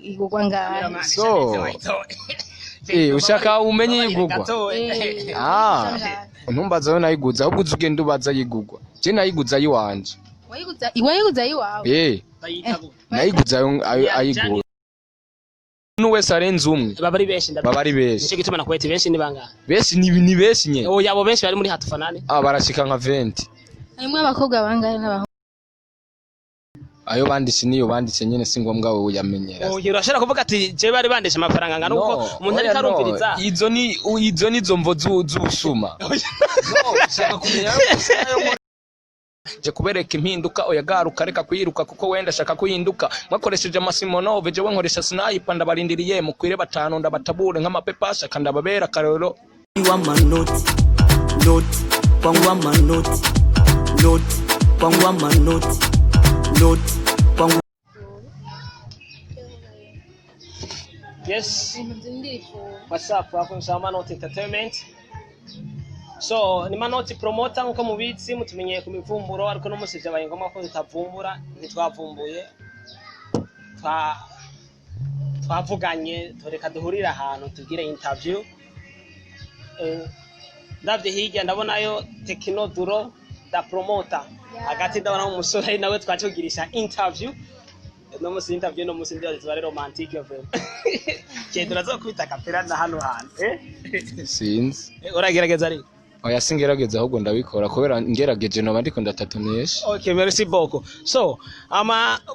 igugwa ngahe So ushaka umenye yigugwa ntumbaza yo nayiguza ahubwo uzugenda ubaza yigugwa je nayiguza yiwanje wayiguza yiwawe nayiguza ayigura wese arenze umwe baba ari benshi nico gituma nakwete benshi ni bangahe benshi ni benshi nye yabo benshi bari muri hatufanane barashika nka 20 harimwo abakobwa bangahe n'abahungu ayo banditse niyo banditse nyene si ngombwa wowe uyamenyera urashaka kuvuga ati je bari bandisha amafaranga ngana uko umuntu ari karumviriza izo nizo mvo z'ubusuma shaka kumenya je kubereka impinduka oyagaruka reka kuyiruka kuko wenda shaka kuhinduka mwakoresheje amasimonove je wankoresha sniper ndabarindiriye mukwire batanu ndabatabure nk'amapepasha kandababera karero wa manoti pangwa manoti pangwa manoti pangwa yes what's up welcome to Manoti Entertainment. So ni Manoti promoter nko mubitsi mutumenyeye ku mivumburo ariko no musije abaye ngoma ko tutavumbura nitwavumbuye twavuganye toreka duhurira ahantu tugire interview ndavye hirya ndabonayo Tekino Duro da promoter hagati ndabona umusore nawe twacugirisha interview no musi interview no musi ndio zari romantique vero cyedura zo kwita kapera na hano sinzi uragerageza ari oya singerageza ahubwo ndabikora kubera ngerageje no bandiko ndatatunesha. Okay, merci beaucoup. So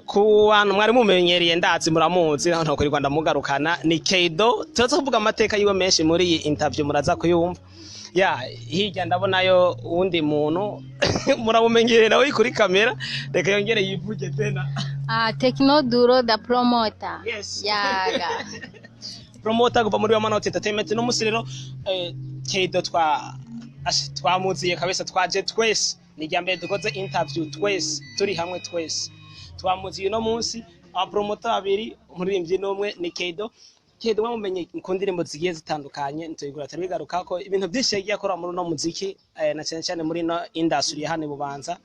ku bantu mwari mumenyereye ndatsi muramuzi naho kuri Rwanda mugarukana ni Keido tuza kuvuga amateka yiwe menshi muri iyi interview muraza kuyumva. Hirya ndabonayo uwundi muntu muramumenyereye nawe kuri kamera reka yongere yivuge tena. Tekino Duro da promoter. Yes. Yaga. Promoter kuva muri Manoti Entertainment no musirero Keido twamuziye kabisa twaje twese ni ryambere dukoze interview twese turi hamwe twese twamuziye no munsi abapromoter babiri umuririmbyi n'umwe ni Keido bamumenye ku ndirimbo zigiye zitandukanye ntuyigura tabigaruka ko ibintu byinshi yagiye akora muri no muziki na cyane muri no industry hane Bubanza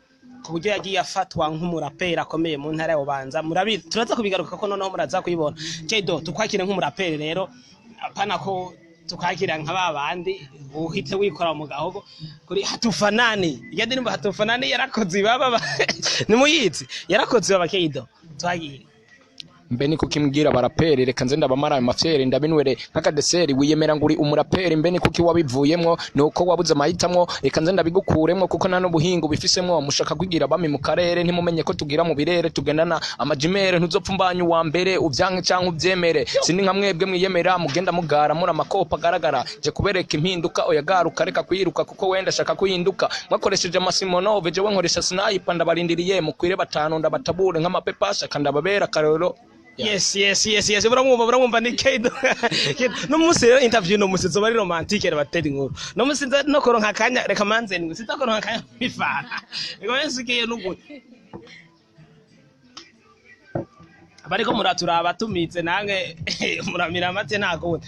ku buryo yagiye afatwa nk'umuraperi akomeye mu ntara ya Bubanza murabizi turaza kubigaruka ko noneho muraza kuyibona Keido tukwakire nk'umuraperi rero apana ko tukakira nk'ababandi uhite wikora mu gahogo kuri hatufanani ndirimbo hatufanani yarakoze baba nimuyizi yarakoze baba Keido twagiye mbe ni kukimbwira baraperi reka nze ndabamara ayo mafyere ndabinwere nk'akadeseri wiyemera nguri umuraperi mbe ni kuki wabivuyemwo nuko wabuze amahitamwo reka nze ndabigukuremwo kuko nta n'ubuhinga bifisemwo mushaka kwigira bami mu karere ntimumenye ko tugira mu birere tugendana amajimere ntuzopfumbanya wa mbere uvyanke canke uvyemere sindi nka mwebwe mwiyemera mugenda mugara muri amakopa agaragara je kubereka impinduka oyagaruka reka kuyiruka kuko wenda shaka kuhinduka mwakoresheje amasimonove je wankoresha sniper ndabarindiriye mukwire batanu ndabatabure nk'amapepasha kandababera karero. Yes. Buramwumva ni Keido. No musi rero interview no musi zo bari romantique bateri nkuru. No musi no koronka kanya reka manze ngo sitakoronka kanya bifana. Ego yensikiye n'ubu. Abariko muraturaba tumitse nange muramira amate ntago.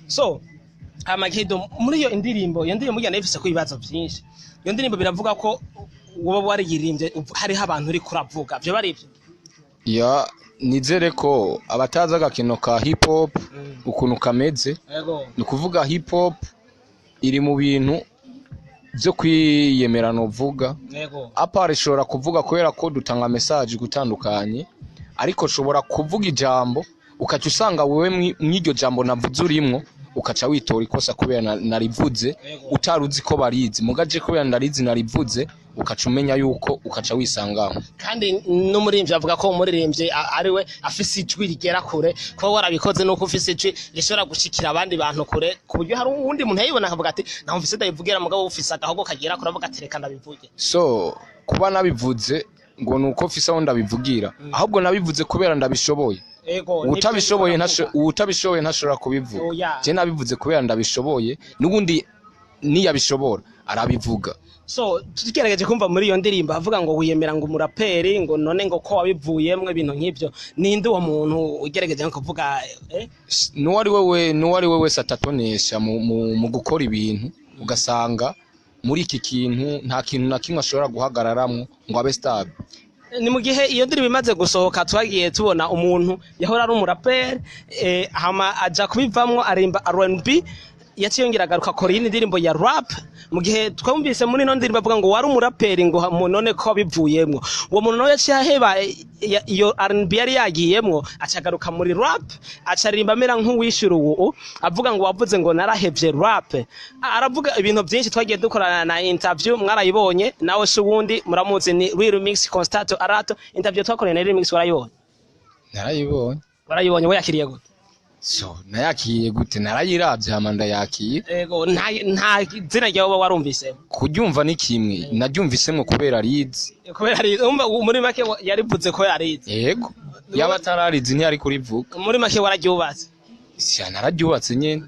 So Keido muri iyo indirimbo burya nayifise ko ibibazo byinshi. Iyo ndirimbo biravuga ko wowe wariyirimbye hariho abantu uri kuravuga. Byo bari ya nizere ko abataza agakino ka hip hop ukuntu kameze ni kuvuga hip hop iri mu bintu byo kwiyemera no vuga apart ishobora kuvuga kubera ko dutanga message gutandukanye ariko shobora kuvuga ijambo ukaca usanga wewe mw'iryo jambo navuze urimwo ukaca witora ikosa kubera narivuze utaruzi ko barizi mugaje kubera narivuze ukaca umenya yuko ukaca wisangaho kandi n'umuririmbyi avuga ko umuririmbyi ari we afise ijwi rigera kure ko warabikoze nuko ufise ijwi rishobora gushikira abandi bantu kure ku buryo hari uwundi muntu yayibona akavuga ati naho mfise ndabivugira mugabo ufise agahogo kagera kure avuga ati reka ndabivuge. So kuba nabivuze ngo nuko mfise aho ndabivugira ahubwo nabivuze kubera ndabishoboye. Utabishoboye ntashobora kubivuga. Je nabivuze kubera ndabishoboye n'ubundi niyabishobora arabivuga. So tukigerageje kumva muri iyo ndirimbo avuga ngo wiyemera ngo umuraperi ngo none ngo ko wabivuyemwe ibintu nk'ibyo ninde uwo muntu ugerageje nko kuvuga nuwari we wese atatonesha mu gukora ibintu ugasanga muri iki kintu nta kintu na kimwe ashobora guhagararamwo ngo abe stable. ni mu gihe iyo ndirimbo imaze gusohoka twagiye tubona umuntu yahora ari umuraperi hama aja kubivamwo arimba R&B yaciyongera agaruka akora iyindi ndirimbo ya rap mu gihe twumvise muri ino ndirimbo avuga ngo wari umuraperi ngo none ko bivuyemwo uwo muntu nawe yaciye aheba iyo R&B yari yagiyemwo acagaruka muri rap acaririmba amera nk'uwishura uwo avuga ngo wavuze ngo narahevye rap aravuga ibintu byinshi twagiye dukorana na interview mwarayibonye nawe se ubundi muramuzi ni Real Mix Constato Arato interview twakoranye na Real Mix warayibonye warayibonye we yakiriye gute so nayakiye gute narayiravye hama ndayakiye ego nta zina ryawe warumvise kuryumva ni kimwe naryumvisemwo kubera arizi muri make yarivuze ko yarizi yego yaba atararizi ntiyari kurivuga muri make wararyubatse sya nararyubatse nyene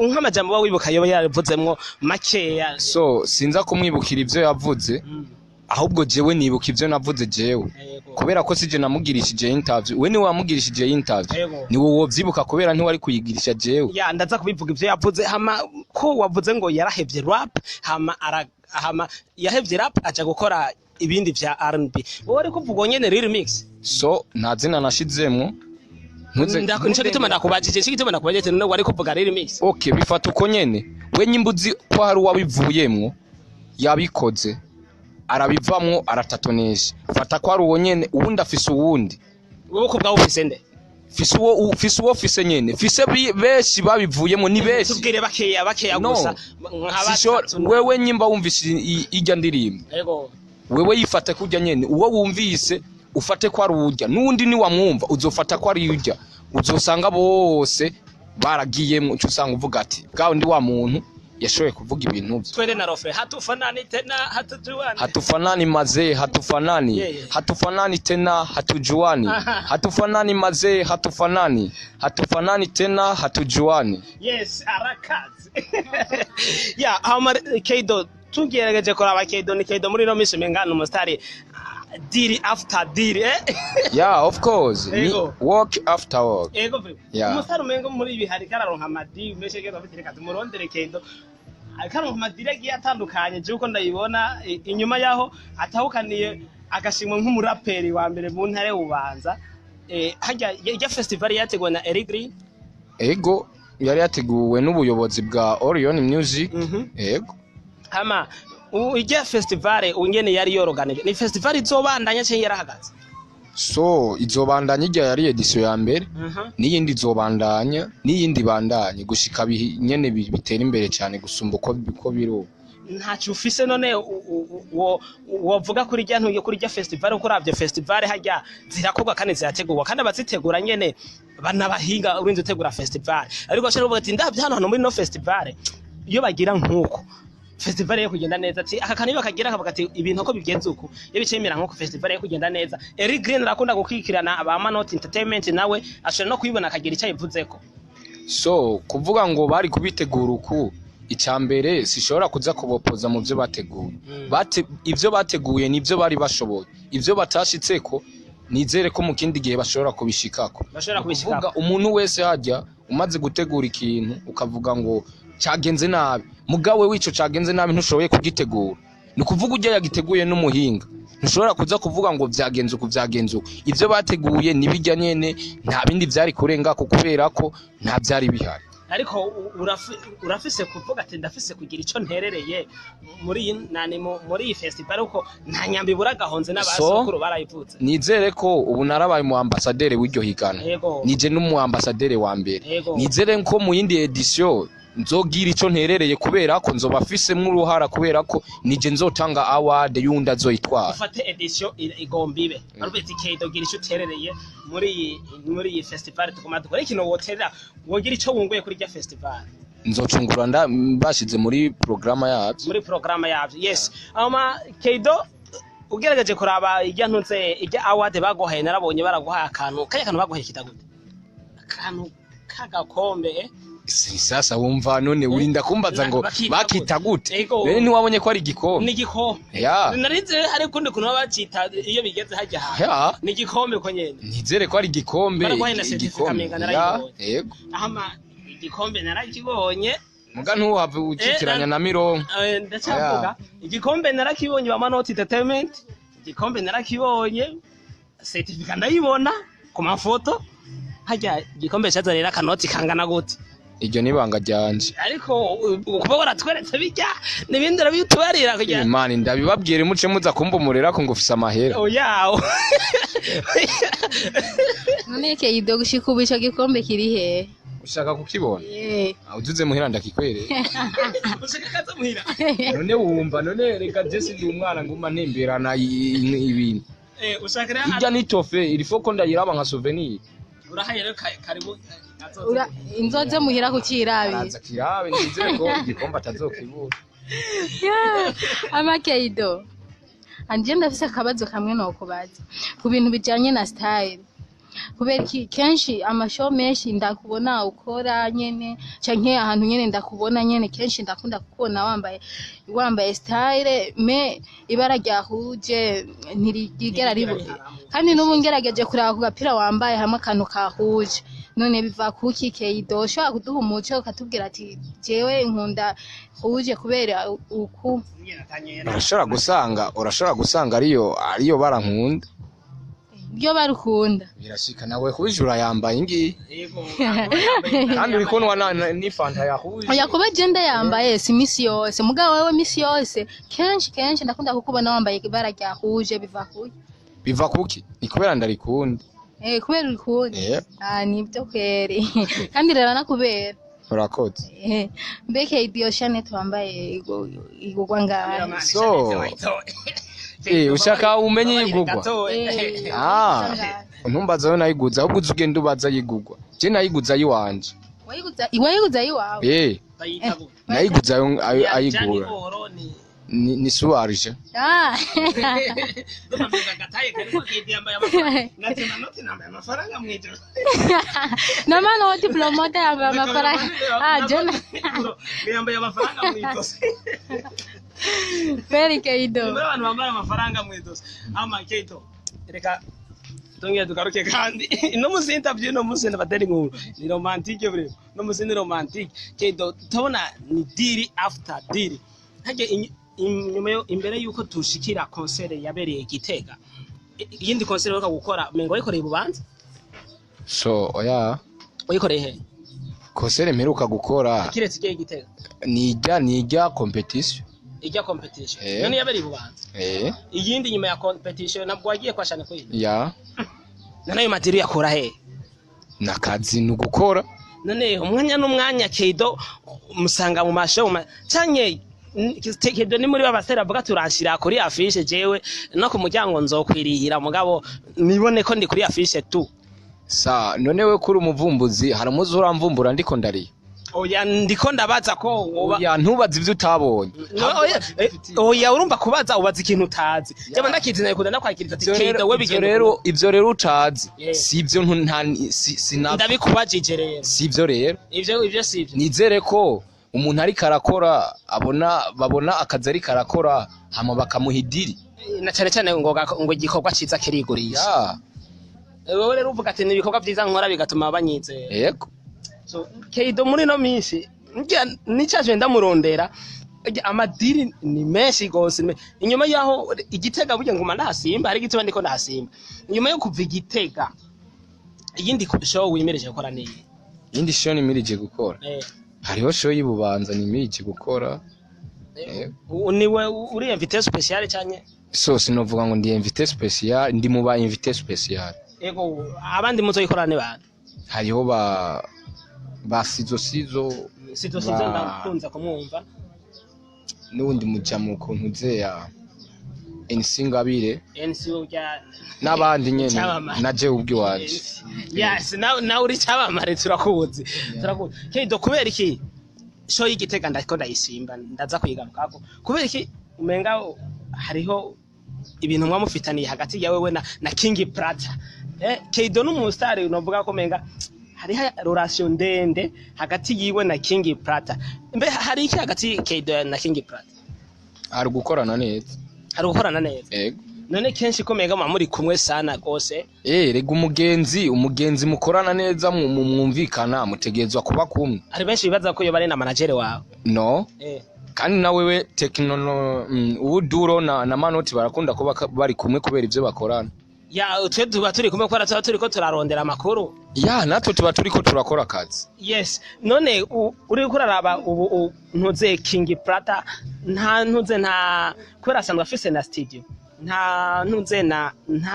nk'amajambo wa wibuka yoba yarivuzemwo makeya so sinza kumwibukira ivyo yavuze ahubwo jewe nibuka ivyo navuze jewe kubera ko sije namugirishije interview we ni wamugirishije interview ni wowe wovyibuka kubera ntiwari kuyigirisha jewe ndaza kubivuga ivyo yavuze hama ko wavuze ngo yarahevye rap hama yahevye rap aja gukora ibindi vya R&B wowe ari kuvuga nyene Real Mix so nta zina nashizemwo nico gituma nakubajije none wari kuvuga Real Mix okay bifata uko nyene we nyimbuzi ko hari uwabivuyemwo yabikoze arabivamwo aratatonesha fata ko ari uwo nyene uwundi afise uwundi wowe ko bwawe ufise nde fise uwo nyene fise beshi babivuyemwo ni beshi tubwire bakeya gusa wewe nyimba wumvise ijya ndirimbo yego wewe yifate kujya nyene uwo wumvise ufate ko ari urya nundi ni wamwumva uzofata ko ari urya uzosanga bose baragiyemwo cyo usanga uvuga ati bwawe ndi wa muntu yashoboye kuvuga ibintu byo twende na Rofre hatufanani tena hatujuani hatufanani mazee hatufanani hatufanani tena hatujuani hatufanani mazee hatufanani tena hatujuani yes arakazi Keido tugerageje kuraba Keido ni Keido muri no mise mengana umustari deal after deal of course work after work umustari umengo muri ibi hari kararonka amadi meshege bafitireka tumurondere Keido akaronka amadire agiye atandukanye je uko ndayibona inyuma yaho atahukaniye agashimwe nk'umuraperi wa mbere mu ntare ubanza hajya festival yateguwe na Eric Green ego yari yateguwe n'ubuyobozi bwa Orion Music ego hama ujya festival ungene yari yoroganije ni festival izobandanya cyangwa yarahagaze so izobandanya ijya yari edition ya mbere n'iyindi izobandanya n'iyindi bandanye gushika nyene bitera imbere cyane gusumba uko biro ntacyo ufise none wovuga kuri rya ntuye kuri rya festival uko ravye festival hajya zirakorwa kandi zirategurwa kandi abazitegura nyene banabahinga urinze utegura festival ariko ashaka kuvuga ati ndavye hano muri no festival iyo bagira nkuko festival yo kugenda neza ati aka kaniba kagira akavuga ati ibintu ko bigenze uko yabicemera nko festival yo kugenda neza Eric Green arakunda gukikirana aba Manot Entertainment nawe ashobora no kuyibona akagira icyo yivuzeko so kuvuga ngo bari kubitegura uku icambere sishobora kuza kubopoza mu byo bateguye ivyo bateguye nivyo bari bashoboye ivyo batashitseko nizere ko mu kindi gihe bashobora kubishikako kuvuga umuntu wese hajya umaze gutegura ikintu ukavuga ngo cyagenze nabi mugawe wico cyagenze nabi ntushoboye kugitegura nukuvuga ujya yagiteguye n'umuhinga ntushobora kuza kuvuga ngo byagenze uko ivyo bateguye nibijya nyene nta bindi byari kurenga kubera ko nta byari bihari ariko urafise kuvuga ati ndafise kugira ico nterereye muri iyi festival uko nta nyambi buragahonze n'abasokuru barayivuze nizere ko ubu narabaye mu ambassadeur w'iryo higana nije n'umu ambassadeur wa mbere nizere ko mu yindi edition nzogira ico nterereye kubera ko nzoba fisemwe uruhara kubera ko nije nzotanga award yunda azoyitwara ufate edition igombibe arubetse Keido gira ico uterereye muri iyi festival tukoma dukora ikintu woterera wogira ico wunguye kuri rya festival nzocungura bashize muri programa yavyo yes Keido ugerageje kuraba ijya award bagohaye narabonye baraguhaye akantu bagohaye kitagute akantu kagakombe sasa wumva none urinda kumbaza ngo bakita gute rero ntiwabonye ko ari igikombe ni igikombe narize hari kundi kuntu bacita iyo bigeze hajya ni igikombe ko nyene nizere ko ari igikombe yego igikombe narakibonye muga ntuhave ukikiranya na mirongo ndacavuga igikombe narakibonye ba Manot Entertainment igikombe narakibonye, certificate ndayibona ku mafoto, hajya igikombe cyazanira akanoti kangana gute. Iryo nibanga ryanje. Ariko kuba waratweretse bijya nibindi rabitubarira kujya. Imana ndabibabwire muce muza kumbumurira ko ngufise amahera. Oya. None Keido gushika ubu ico gikombe kiri he? Ushaka kukibona? Uzuze muhira ndakikwereye. Ushaka kaza muhira. None wumva none reka Jesse ndi umwana nguma ntemberana ibintu. Ushaka rero ijya nitofe ilifo ko ndayiraba nka souvenir. Urahayere karibu inzoze muhira kukirabi. Araza kirabe nizere ko igikombe atazokibura. Ama Keido. Anje ndafise akabazo kamwe no kubaza. Ku bintu bijanye na style. Kubera kenshi amashow menshi ndakubona ukora nyene canke ahantu nyene ndakubona nyene kenshi ndakunda kukubona wambaye style me ibara ryahuje ntirigera ribo kandi nubu ngerageje kuraba ku gapira wambaye hamwe akantu kahuje none biva kuki Keido shobora kuduha umuco ukatubwira ati jewe nkunda huje kubera uku urashobora gusanga ariyo barankunda byo barukunda birashika nawe kubijura yambaye ingi kandi bikonwa ni fanta yahuje yakuba genda yambaye si misi yose mugabo wewe misi yose kenshi ndakunda kukubona wambaye ibara ryahuje biva kuki ni kubera ndarikunda kubera urikunda nibyo kweri kandi rero nakubera urakoze mbeke idio Janet wambaye igugwa ngaha so ushaka umenye yigugwa ntumbaza yo nayiguza ahubwo uzugenda ubaza yigugwa je nayiguza yiwanje wayiguza yiwawe nayiguza ayigura ni suarije nama no diplomata yambaye amafaranga jona yambaye amafaranga mwitosi Very Keido. Mbere abantu bambaye amafaranga mwitosi ama Keido reka tongera tugaruke kandi no muzi interview no muzi bateri nkuru ni romantique bure no muzi ni romantique Keido tubona ni deal after deal haje imbere yuko tushikira concert yabereye Gitega yindi concert baka gukora mengo yikoreye Bubanza so oya uyikoreye he concert mperuka gukora kiretse igiye Gitega nijya competition ijya competition none yabereye Bubanza iyindi nyuma ya competition nabwo wagiye kwashana ko ya nanayo material yakora he nakazi nugukora none umwanya n'umwanya Keido musanga mu mashow cyanye Keido ni muri babasera avuga turanshira kuri affiche jewe no ku muryango nzokwirihira mugabo nibone ko ndi kuri affiche tu sa none we kuri umuvumbuzi haramuzi uramvumbura ndiko ndari oya ndiko ndabaza ko oya ntubaza ivyo utabonye oya urumva kubaza ubaza ikintu utazi cyaba ndakizina kuda ndakwakiriza ati Keido we bigendo ivyo rero utazi sivyo ndabikubajije rero sivyo rero ivyo sivyo nizere ko umuntu ari karakora babona akazi ari karakora hama bakamuhidiri na cyane ngo igikorwa ciza kirigurisha wewe rero uvuga ati nibikorwa byiza nkora bigatuma banyizera yego so Keido muri no minsi nicaje ndamurondera amadiri ni menshi gose inyuma yaho Igitega burya nguma ndahasimba hari gituma ndiko ndahasimba inyuma yo kuva Igitega iyindi show wimereje gukora niyi iyindi show nimirije gukora hariho show y'Ibubanza nimirije gukora niwe uri invité spécial cyane so sinovuga ngo ndi invité spécial ndi mu ba invité spécial ego abandi muzo yikorane bana hariho ba sizo ndakunza kumwumva n'undi mujamuko ntuzeya Ensingabire urya n'abandi nyene naje ubwi wanje yes na uri cyabamare turakuzi Keido kubera iki show y'Igitega ndako ndayisimba ndaza kwigarukako kubera iki umenga hariho ibintu mwamufitaniye hagati yawe we na King Prata Keido n'umustar unovuga ko menga hari relation ndende hagati yiwe na King Prata mbe hari iki hagati Keido na King Prata ari gukorana neza yego none kenshi ko menga muri kumwe sana gose rega umugenzi mukorana neza mwumvikana mutegezwa kuba kumwe ari benshi bibaza ko yo bari na manager wawe no kandi nawe we teknono uduro na manoti barakunda kuba bari kumwe kubera ivyo bakorana. Ya twe tuba turi kumwe ko turiko turarondera amakuru. Ya natwe tuba turiko turakora akazi. Yes, none uri kuraraba ubu ntuze King Prata nta ntuze nta kubera asanzwe afise na studio. Nta ntuze nta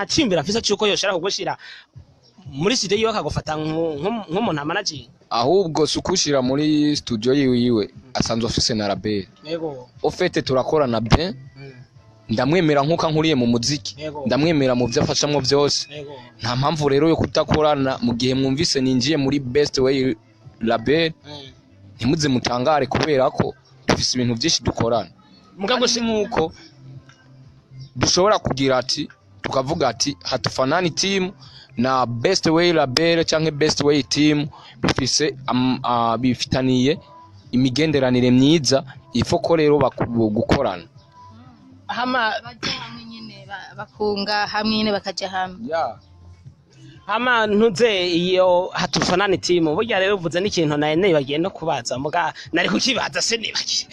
cimbira afise cyuko yoshara kugushira muri studio yiwe akagufata nk'umuntu amanaging. Ahubwo sukushira muri studio yiwe asanzwe afise na label. Yego. Ofete turakorana bien. Ndamwemera nkuko nkuriye mu muziki. Ndamwemera mu byo afashamwe byose. Nta mpamvu rero yo kutakorana mu gihe mwumvise ninjiye muri Best Way label. Ntimuze mutangare kubera ko dufise ibintu byinshi dukorana. Mugabo si nkuko dushobora kugira ati tukavuga ati hatufanani team na Best Way label canke Best Way team bifise bifitaniye imigenderanire myiza ifoko rero gukorana. Hama baje hamwe nyene bakunga hamwe nyene bakaja hamwe. Yeah. Hama ntuze iyo hatufanani team burya rero uvuze n'ikintu naye bagiye no kubaza muga nari kukibaza se nibagiye.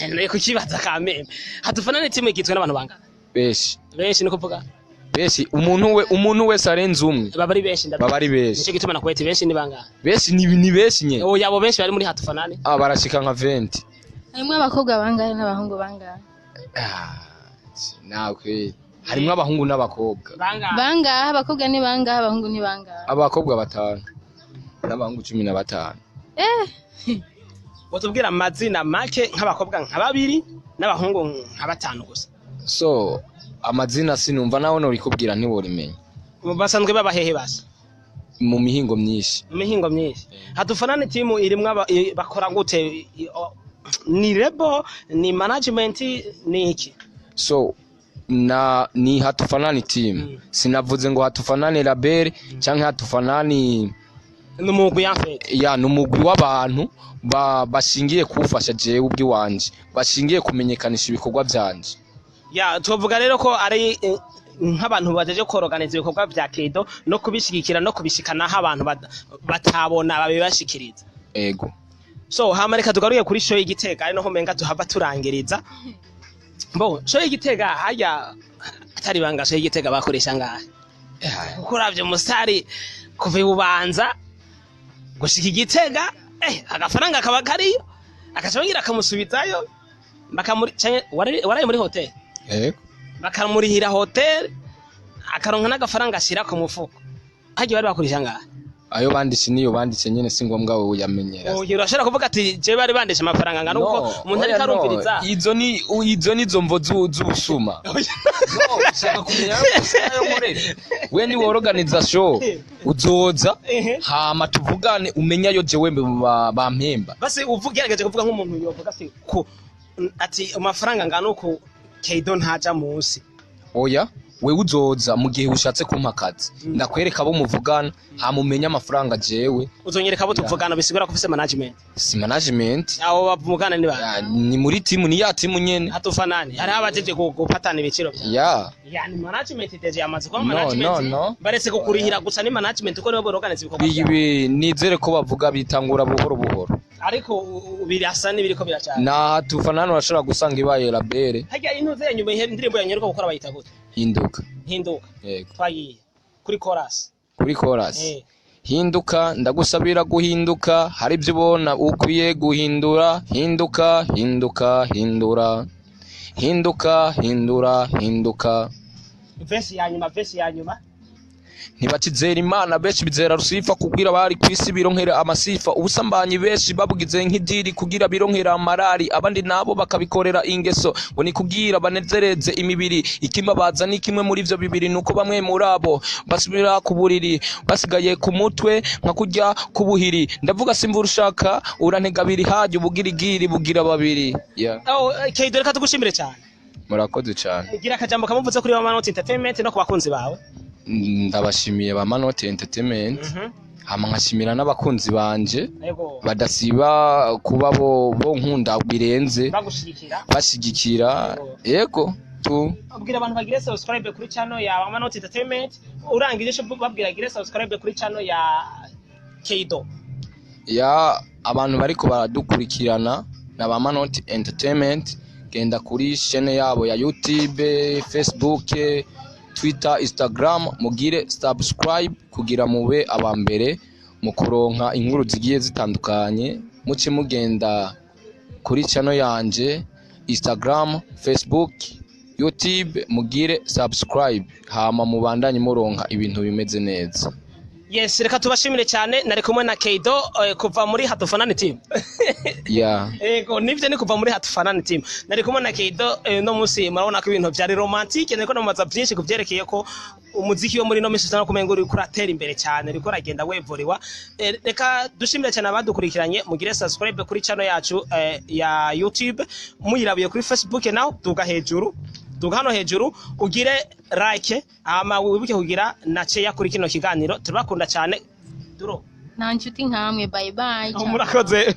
Nari kukibaza kameme. Hatufanani team igitwe n'abantu banga. Beshi Benshi niko kuvuga. Beshi umuntu wese arenze umwe. Baba ari benshi. Nico gituma nakwete benshi ni banga. Beshi ni beshi nye. Oh yabo benshi bari muri hatufanani. Barashika nka 20. Harimwo abakobwa bangahe n'abahungu bangahe? Nakwe harimwo abahungu n'abakobwa. Bangahe abakobwa ni bangahe abahungu ni bangahe? Abakobwa 5 n'abahungu 15. Watubwira amazina make nk'abakobwa nka 2 n'abahungu nka 5 gusa. So amazina sinumva nawe no bikubwira ntiborimenya. Basanzwe babahehe basa. Mu mihingo myinshi. Hatufanani team irimwe bakora gute ni lebo ni management ni iki? So ni hatufanani team. Sinavuze ngo hatufanani label canke hatufanani numugwi yafete. Ya numugwi w'abantu bashingiye kufasha jewe ubwi wanje. Bashingiye kumenyekanisha ibikorwa byanje. Ya tuvuga rero ko ari nk'abantu bajeje koroganiza ibikorwa bya Kedo no kubishigikira no kubishikana aho abantu batabona babibashikiriza. Ego. So hamareka tugaruye kuri show y'Igitega ari no homenga tuhava turangiriza. Bo show y'Igitega haya atari banga show y'Igitega bakoresha ngahe. Kuravye musari kuva ubanza gushika Igitega agafaranga akaba kariyo akacabingira akamusubizayo bakamuri waraye muri hotel. Ego. Bakamurihira hotel akaronka n'agafaranga ashira ku mufuko. Haje bari bakoresha ngahe. Ayo banditse niyo banditse nyene si ngombwa wowe uyamenyera. Urashaka kuvuga ati je bari bandisha amafaranga ngana uko umuntu ari karumviriza. Izo nizo mvo z'ubusuma. No, ushaka kumenya ayo murere. We ni organiza show uzoza hama tuvugane umenya yo jewe bampemba. Basi uvugerageje kuvuga nk'umuntu yovuga ati amafaranga ngana uko Kedo ntaja munsi. Oya we uzoza mu gihe ushatse kumpakaza ndakwereka abo muvugana hamumenya amafaranga jewe uzonyereka abo tuvugana bisigura ko ufise management. Si management aho bavugana ni ba ni muri team ni ya team nyene hatufanani hari abajeje gupatana ibiciro ya yani management iteje yamaze ko management baretse kukurihira gusa ni management uko nibo organize ibikorwa bibi nizere ko bavuga bitangura buhoro buhoro ariko birasa n'ibiriko biracana na hatufanani urashobora gusanga ibaye labere hajya intuze yenyuma indirimbo yanyeruka gukora bayita gute hinduka yego twagiye kuri chorus hinduka ndagusabira guhinduka hari ibyo ubona ukwiye guhindura hinduka verse ya nyuma ntibakizera imana benshi bizera rusifa kugira bari kwisi bironkera amasifa ubusambanyi benshi babugize nk'idiri kugira bironkera amarari abandi nabo bakabikorera ingeso ngo ni kugira banezereze imibiri ikimba baza ni kimwe muri ivyo bibiri nuko bamwe muri abo basubira ku buriri basigaye ku mutwe nka kurya kubuhiri ndavuga simvura ushaka urantega biri haje ubugirigiri bugira babiri Kedo reka tugushimire cyane murakoze cyane gira akajambo kamuvuze kuri Manoti Entertainment no kubakunzi bawe ndabashimiye ba Manoti Entertainment hama nkashimira n'abakunzi banje badasiba kuba bo nkunda birenze bashigikira yego tu abwira abantu bagire subscribe kuri channel ya Manoti Entertainment urangije cyo babwira gire subscribe kuri channel ya Kedo ya abantu bariko baradukurikirana na ba Manoti Entertainment. Genda kuri chaîne yabo ya YouTube, Facebook, Twitter, Instagram, mugire subscribe kugira mube abambere mu kuronka inkuru zigiye zitandukanye. Muce mugenda kuri channel yanje Instagram, Facebook, YouTube, mugire subscribe hama mubandanye muronka ibintu bimeze neza. Yes, reka tubashimire cyane. Nari kumwe na Keido kuva muri Hatufanani team. Ego nivyo ni kuva muri Hatufanani team. Nari kumwe na Keido no musi murabona ko ibintu byari romantique, niko namaza byinshi kuvyerekeye ko umuziki wo muri no misi sana kumengo uri kuratera imbere cyane, riko ragenda wevoriwa. Reka dushimire cyane abadukurikiranye, mugire subscribe kuri channel yacu ya YouTube, muyirabiye kuri Facebook naho tuga hejuru. Tuga hano hejuru ugire like ama wibuke kugira na ceya kuri kino kiganiro. Turabakunda cyane. Duro nta nshuti nkamwe, bye bye. Murakoze.